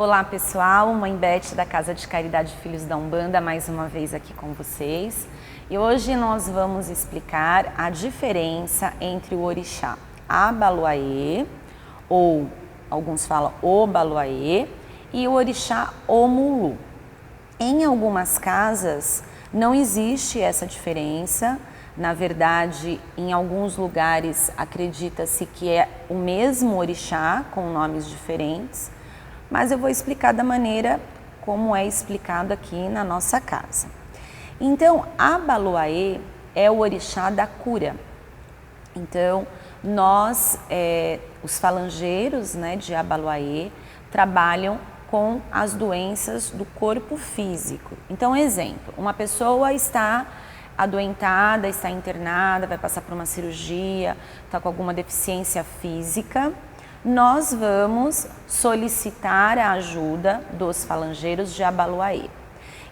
Olá pessoal, Mãe Beth da Casa de Caridade Filhos da Umbanda, mais uma vez aqui com vocês. E hoje nós vamos explicar a diferença entre o orixá Abaloaê, ou alguns falam Obaloaê, e o orixá Omulu. Em algumas casas não existe essa diferença. Na verdade, em alguns lugares acredita-se que é o mesmo orixá com nomes diferentes, mas eu vou explicar da maneira como é explicado aqui na nossa casa. Então, Abaloaê é o orixá da cura. Então, nós, os falangeiros, de Abaloaê, trabalham com as doenças do corpo físico. Então, exemplo, uma pessoa está adoentada, está internada, vai passar por uma cirurgia, está com alguma deficiência física, nós vamos solicitar a ajuda dos falangeiros de Abaloaê.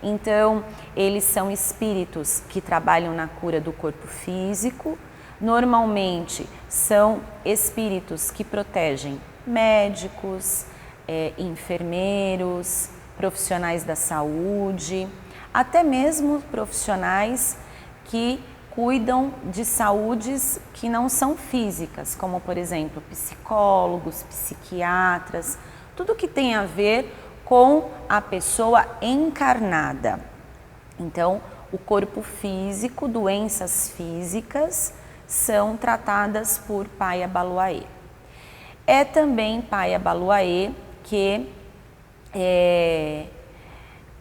Então, eles são espíritos que trabalham na cura do corpo físico. Normalmente, são espíritos que protegem médicos, enfermeiros, profissionais da saúde, até mesmo profissionais que cuidam de saúdes que não são físicas, como por exemplo psicólogos, psiquiatras, tudo que tem a ver com a pessoa encarnada. Então, o corpo físico, doenças físicas, são tratadas por Pai Abaloaê. É também Pai Abaloaê que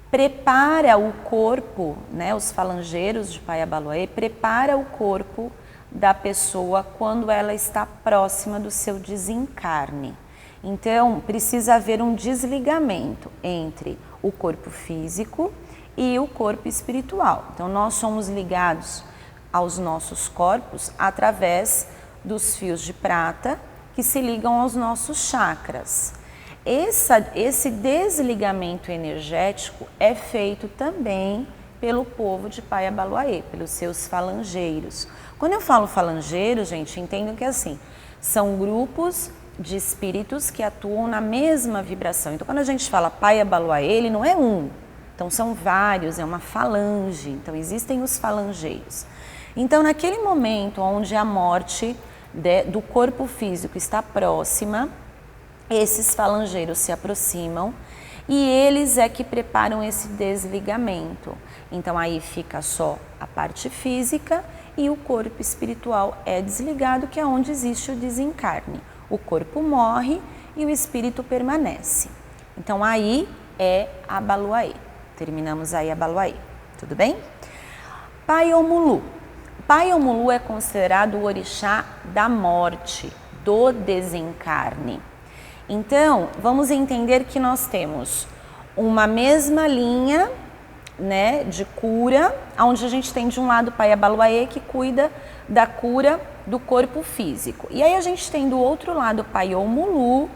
prepara o corpo, os falangeiros de Pai Abaloaê prepara o corpo da pessoa quando ela está próxima do seu desencarne. Então, precisa haver um desligamento entre o corpo físico e o corpo espiritual. Então, nós somos ligados aos nossos corpos através dos fios de prata que se ligam aos nossos chakras. Esse desligamento energético é feito também pelo povo de Pai Abaloaê, pelos seus falangeiros. Quando eu falo falangeiros, gente, entendam que assim, são grupos de espíritos que atuam na mesma vibração. Então, quando a gente fala Pai Abaloaê, ele não é um, então são vários, é uma falange, então existem os falangeiros. Então, naquele momento onde a morte do corpo físico está próxima, esses falangeiros se aproximam e eles é que preparam esse desligamento. Então aí fica só a parte física e o corpo espiritual é desligado, que é onde existe o desencarne. O corpo morre e o espírito permanece. Então aí é Abaloaê. Terminamos aí Abaloaê. Tudo bem? Pai Omulu. Pai Omulu é considerado o orixá da morte, do desencarne. Então, vamos entender que nós temos uma mesma linha, de cura, onde a gente tem de um lado o Pai Abaloaê que cuida da cura do corpo físico. E aí a gente tem do outro lado o Pai Omulu,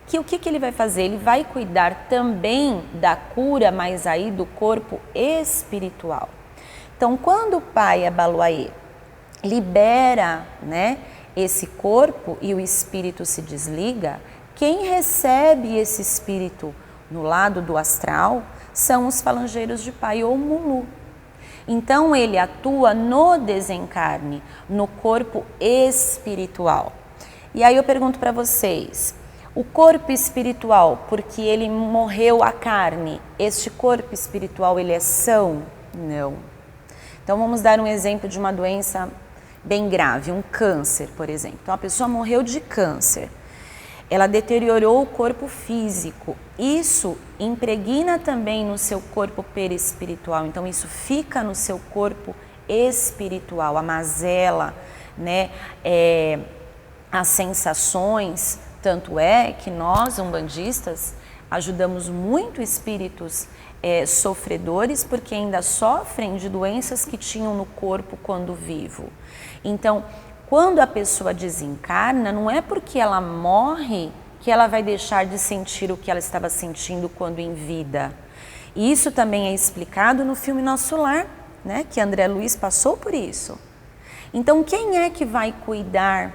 que o que ele vai fazer? Ele vai cuidar também da cura, mas aí do corpo espiritual. Então, quando o Pai Abaloaê libera, esse corpo e o espírito se desliga, quem recebe esse espírito no lado do astral são os falangeiros de Pai Omulu. Então ele atua no desencarne, no corpo espiritual. E aí eu pergunto para vocês, o corpo espiritual, porque ele morreu a carne, este corpo espiritual ele é são? Não. Então vamos dar um exemplo de uma doença bem grave, um câncer, por exemplo. Então a pessoa morreu de câncer. Ela deteriorou o corpo físico. Isso impregna também no seu corpo perispiritual. Então, isso fica no seu corpo espiritual. A mazela, as sensações. Tanto é que nós, umbandistas, ajudamos muito espíritos sofredores, porque ainda sofrem de doenças que tinham no corpo quando vivo. Então, quando a pessoa desencarna, não é porque ela morre que ela vai deixar de sentir o que ela estava sentindo quando em vida. E isso também é explicado no filme Nosso Lar, que André Luiz passou por isso. Então, quem é que vai cuidar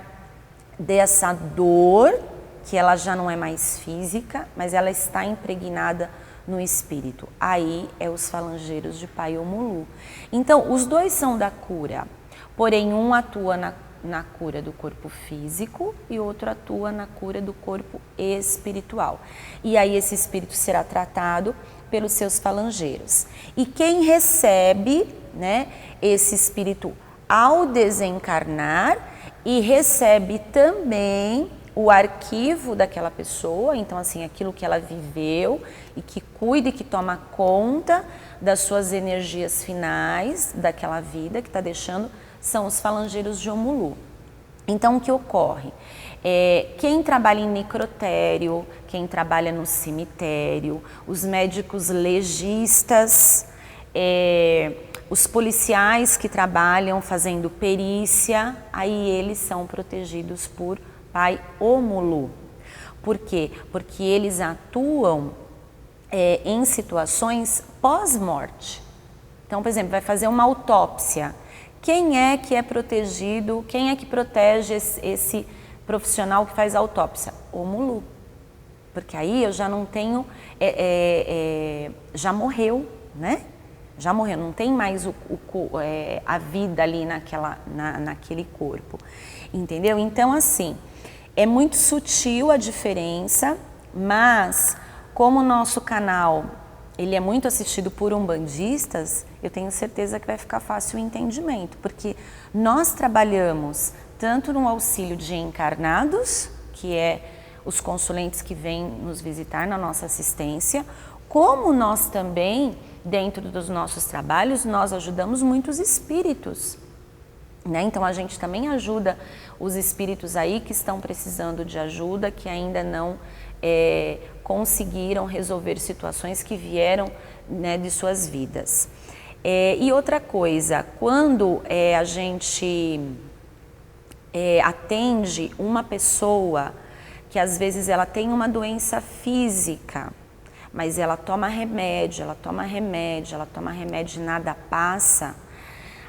dessa dor que ela já não é mais física, mas ela está impregnada no espírito. Aí é os falangeiros de Paiomulu. Então, os dois são da cura, porém um atua na cura do corpo físico e outro atua na cura do corpo espiritual. E aí esse espírito será tratado pelos seus falangeiros. E quem recebe, né, esse espírito ao desencarnar e recebe também o arquivo daquela pessoa, então assim, aquilo que ela viveu e que cuida e que toma conta das suas energias finais daquela vida que está deixando, são os falangeiros de Omulu. Então o que ocorre? Quem trabalha em necrotério, quem trabalha no cemitério, os médicos legistas, os policiais que trabalham fazendo perícia, aí eles são protegidos por Paiomulu. Por quê? Porque eles atuam em situações pós-morte. Então, por exemplo, vai fazer uma autópsia. Quem é que é protegido, quem é que protege esse profissional que faz a autópsia? Omulu. Porque aí eu já não tenho, já morreu, né? Já morreu, não tem mais a vida ali naquele corpo, entendeu? Então, assim, é muito sutil a diferença, mas como o nosso canal ele é muito assistido por umbandistas, eu tenho certeza que vai ficar fácil o entendimento, porque nós trabalhamos tanto no auxílio de encarnados, que é os consulentes que vêm nos visitar na nossa assistência, como nós também, dentro dos nossos trabalhos, nós ajudamos muitos espíritos, né? Então a gente também ajuda os espíritos aí que estão precisando de ajuda, que ainda não conseguiram resolver situações que vieram, né, de suas vidas. E outra coisa, quando a gente atende uma pessoa que às vezes ela tem uma doença física, mas ela toma remédio e nada passa,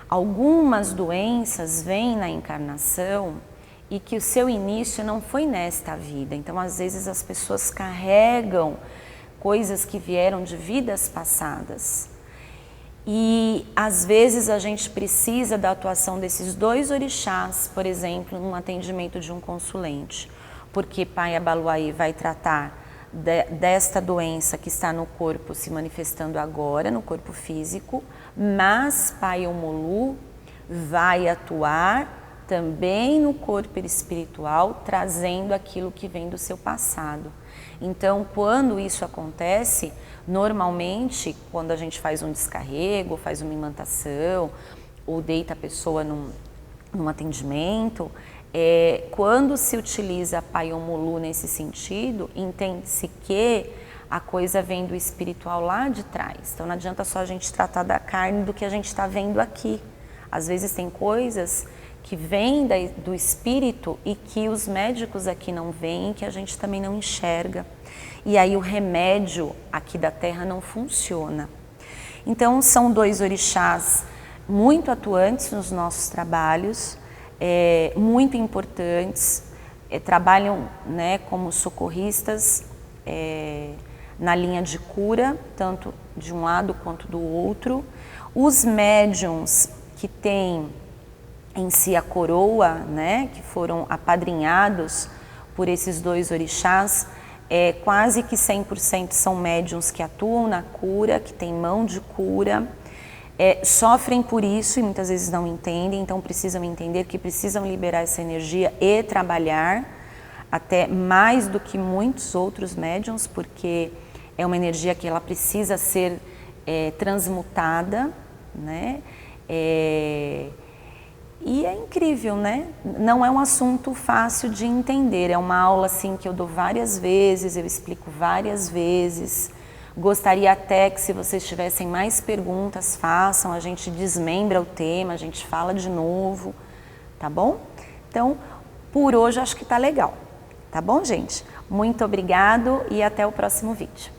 algumas doenças vêm na encarnação e que o seu início não foi nesta vida. Então, às vezes, as pessoas carregam coisas que vieram de vidas passadas. E, às vezes, a gente precisa da atuação desses dois orixás, por exemplo, num atendimento de um consulente. Porque Pai Abaluaí vai tratar desta doença que está no corpo se manifestando agora, no corpo físico, mas Paiomulu vai atuar também no corpo espiritual, trazendo aquilo que vem do seu passado. Então, quando isso acontece, normalmente, quando a gente faz um descarrego, faz uma imantação, ou deita a pessoa num atendimento, quando se utiliza Paiomulu nesse sentido, entende-se que a coisa vem do espiritual lá de trás. Então, não adianta só a gente tratar da carne do que a gente está vendo aqui. Às vezes tem coisas que vêm do espírito e que os médicos aqui não veem, que a gente também não enxerga. E aí o remédio aqui da Terra não funciona. Então são dois orixás muito atuantes nos nossos trabalhos, muito importantes, trabalham, né, como socorristas na linha de cura, tanto de um lado quanto do outro. Os médiuns que têm em si a coroa, né, que foram apadrinhados por esses dois orixás, quase que 100% são médiuns que atuam na cura, que têm mão de cura, sofrem por isso e muitas vezes não entendem, então precisam entender que precisam liberar essa energia e trabalhar até mais do que muitos outros médiuns, porque é uma energia que ela precisa ser transmutada, né? E é incrível, né? Não é um assunto fácil de entender, é uma aula assim que eu dou várias vezes, eu explico várias vezes. Gostaria até que, se vocês tivessem mais perguntas, façam, a gente desmembra o tema, a gente fala de novo, tá bom? Então, por hoje acho que tá legal, tá bom, gente? Muito obrigado e até o próximo vídeo.